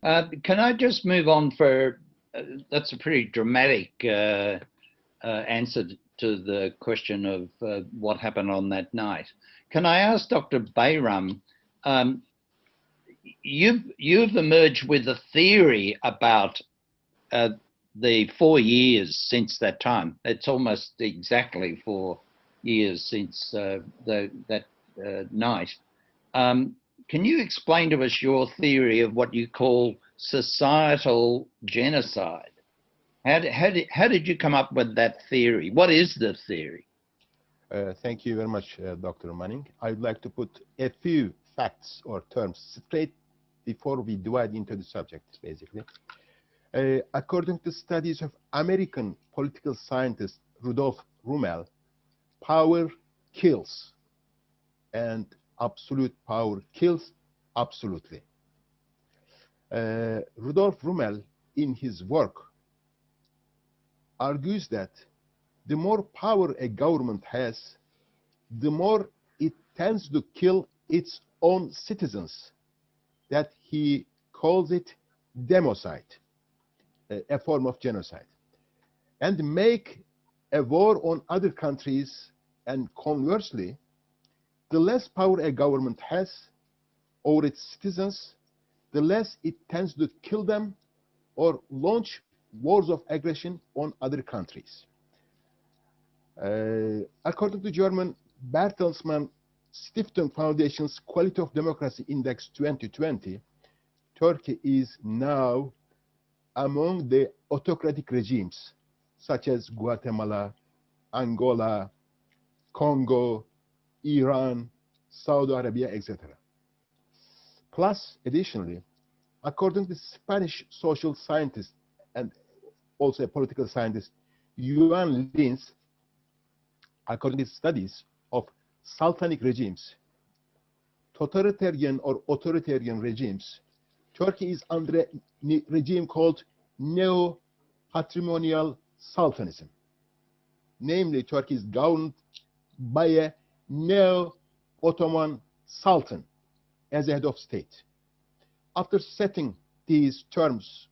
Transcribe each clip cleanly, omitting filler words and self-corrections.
Can I just move on for, that's a pretty dramatic answer to the question of what happened on that night. Can I ask Dr. Bayram, you've emerged with a theory about the 4 years since that time. It's almost exactly 4 years since that night. Can you explain to us your theory of what you call societal genocide? How did you come up with that theory? What is the theory? Thank you very much, Dr. Manning. I'd like to put a few facts or terms straight before we divide into the subject, basically. According to studies of American political scientist Rudolf Rummel, power kills, and absolute power kills absolutely. Rudolf Rummel, in his work, argues that the more power a government has, the more it tends to kill its own citizens, that he calls it democide, a form of genocide, and make a war on other countries. And conversely, the less power a government has over its citizens, the less it tends to kill them or launch wars of aggression on other countries. According to German Bertelsmann Stiftung Foundation's Quality of Democracy Index 2020, Turkey is now among the autocratic regimes such as Guatemala, Angola, Congo, Iran, Saudi Arabia, etc. Plus, additionally, according to Spanish social scientist and also a political scientist, Juan Lins, according to studies of sultanic regimes, totalitarian or authoritarian regimes, Turkey is under a regime called neo-patrimonial sultanism. Namely, Turkey is governed by a neo-Ottoman sultan as a head of state. After setting these terms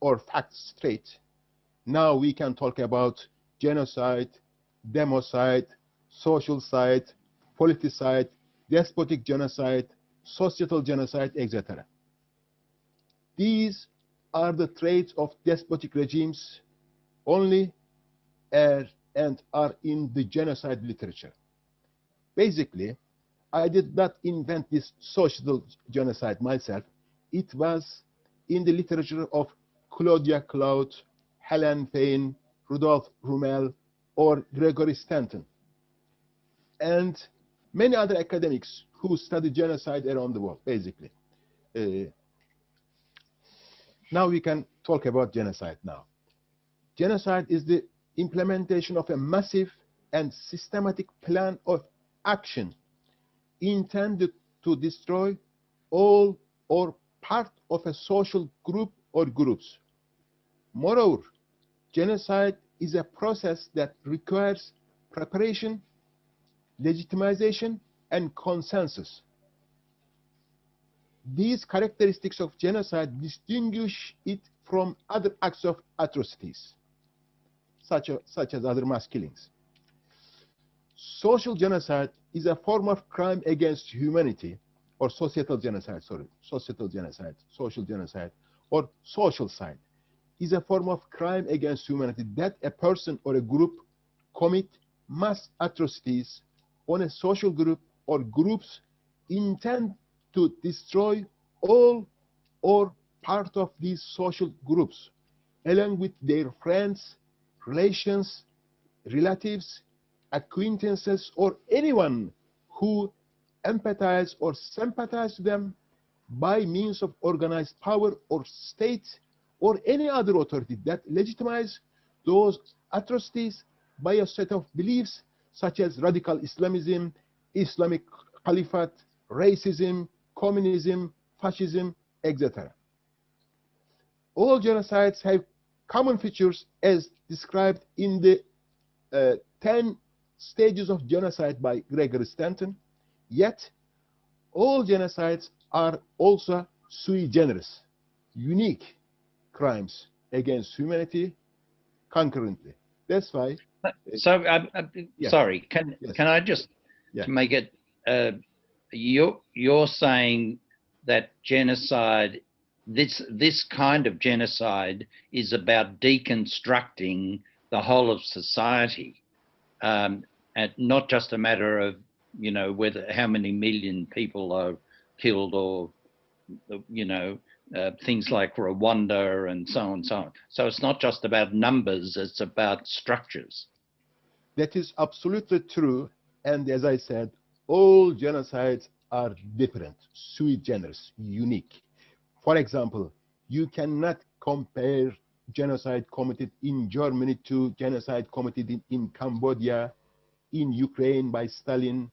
or facts straight, now we can talk about genocide, democide, social side, politicide, despotic genocide, societal genocide, etc. These are the traits of despotic regimes only and are in the genocide literature. Basically, I did not invent this social genocide myself. It was in the literature of Claudia Claude, Helen Payne, Rudolf Rummel, or Gregory Stanton, and many other academics who study genocide around the world, basically. Now we can talk about genocide now. Genocide is the implementation of a massive and systematic plan of action intended to destroy all or part of a social group or groups. Moreover, genocide is a process that requires preparation, legitimization, and consensus. These characteristics of genocide distinguish it from other acts of atrocities, such as other mass killings. Social genocide is a form of crime against humanity, or social genocide, or socialcide is a form of crime against humanity that a person or a group commit mass atrocities on a social group or groups intend to destroy all or part of these social groups, along with their friends, relations, relatives, acquaintances, or anyone who empathize or sympathize to them by means of organized power or state or any other authority that legitimize those atrocities by a set of beliefs such as radical Islamism, Islamic Caliphate, racism, communism, fascism, etc. All genocides have common features as described in the 10 stages of genocide by Gregory Stanton, yet all genocides are also sui generis, unique crimes against humanity concurrently. That's why, So, yeah, sorry, yes, can I just yeah. to make it? You're saying that genocide, this kind of genocide, is about deconstructing the whole of society, and not just a matter of whether how many million people are killed or things like Rwanda and so on and so on. So it's not just about numbers; it's about structures. That is absolutely true. And as I said, all genocides are different, sui generis, unique. For example, you cannot compare genocide committed in Germany to genocide committed in Cambodia, in Ukraine by Stalin,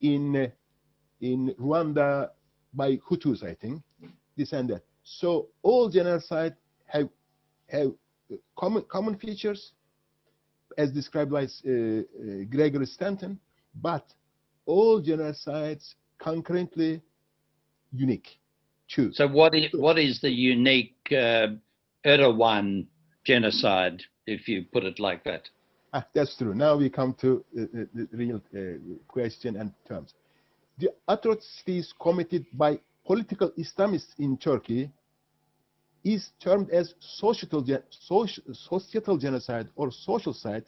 in in Rwanda by Hutus, I think, this and that. So all genocide have common features as described by Gregory Stanton, but all genocides concurrently unique too. So what is the unique Erdogan genocide, if you put it like that? That's true. Now we come to the real question and terms. The atrocities committed by political Islamists in Turkey is termed as societal genocide or social side,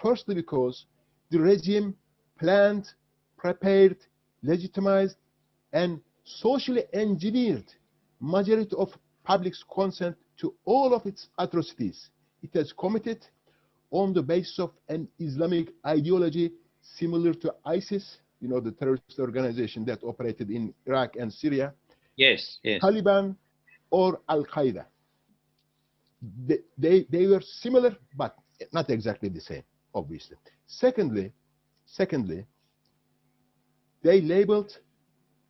firstly because the regime planned, prepared, legitimized, and socially engineered majority of public's consent to all of its atrocities. It has committed on the basis of an Islamic ideology similar to ISIS, the terrorist organization that operated in Iraq and Syria, Yes, yes. Taliban, or Al Qaeda. They were similar, but not exactly the same, obviously. Secondly, they labeled,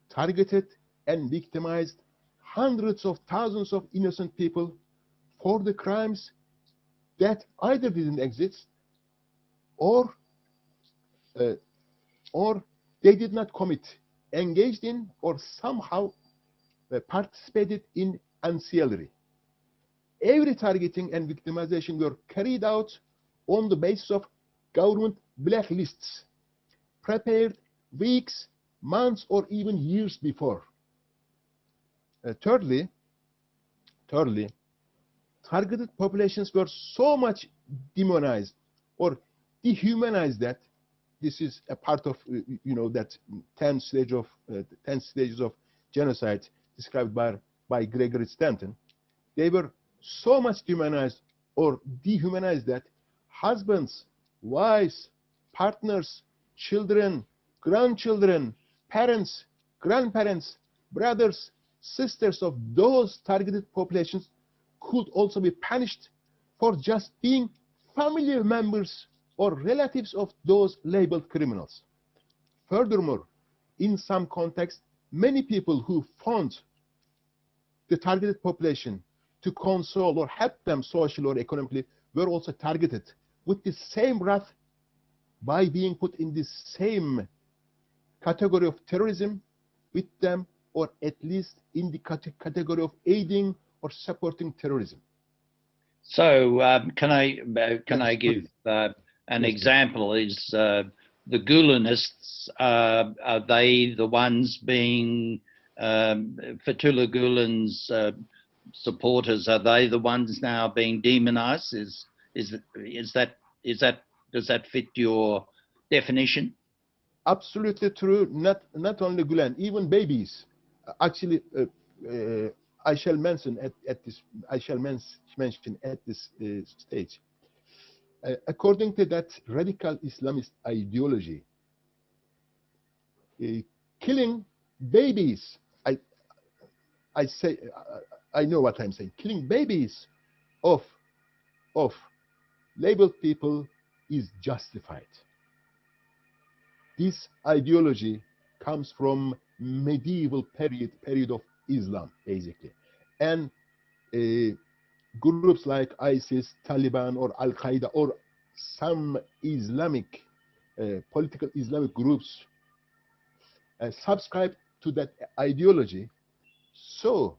targeted, and victimized hundreds of thousands of innocent people for the crimes that either didn't exist or uh, or they did not commit, engaged in, or somehow participated in ancillary. Every targeting and victimization were carried out on the basis of government blacklists, prepared weeks, months, or even years before. Thirdly, targeted populations were so much demonized or dehumanized that this is a part of that 10 stages of genocide described by Gregory Stanton. They were so much demonized or dehumanized that husbands, wives, partners, children, grandchildren, parents, grandparents, brothers, sisters of those targeted populations could also be punished for just being family members or relatives of those labeled criminals. Furthermore, in some contexts, many people who found the targeted population to console or help them socially or economically were also targeted with the same wrath by being put in the same category of terrorism with them, or at least in the category of aiding or supporting terrorism. So can Yes, I give please. an Yes, please. example? Is the Gulenists, are they the ones being Fethullah Gulen's supporters? Are they the ones now being demonized? Is that does that fit your definition? Absolutely true. Not only Gulen, even babies. Actually, I shall mention at this. I shall mention at this stage. According to that radical Islamist ideology, uh, killing babies. I say I know what I'm saying. Killing babies of of labeled people is justified. This ideology comes from medieval period of Islam, basically, and uh, groups like ISIS, Taliban, or Al Qaeda, or some Islamic political Islamic groups subscribe to that ideology. So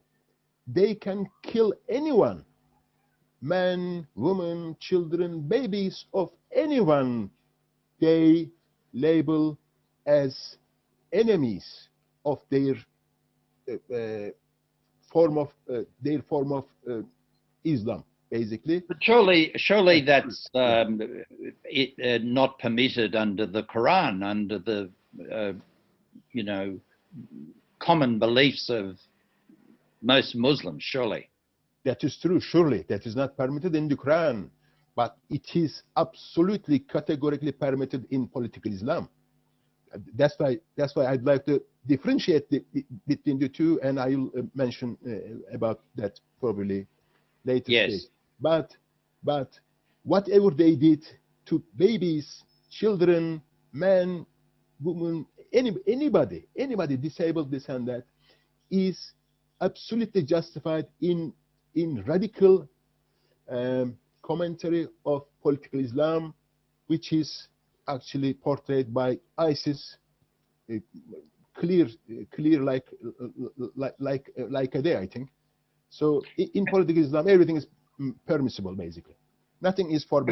they can kill anyone, men, women, children, babies, of anyone they label as enemies of their uh, form of Islam, basically. But surely that's not permitted under the Quran, under the you know, common beliefs of most Muslims. Surely. That is true. Surely that is not permitted in the Quran, but it is absolutely categorically permitted in political Islam. That's why I'd like to differentiate between the two, and I will mention about that probably later Yes. stage. But whatever they did to babies, children, men, women, anybody disabled, this and that, is absolutely justified in radical commentary of political Islam, which is actually portrayed by ISIS, clear like a day, I think. So in political Islam, everything is permissible, basically. Nothing is forbidden.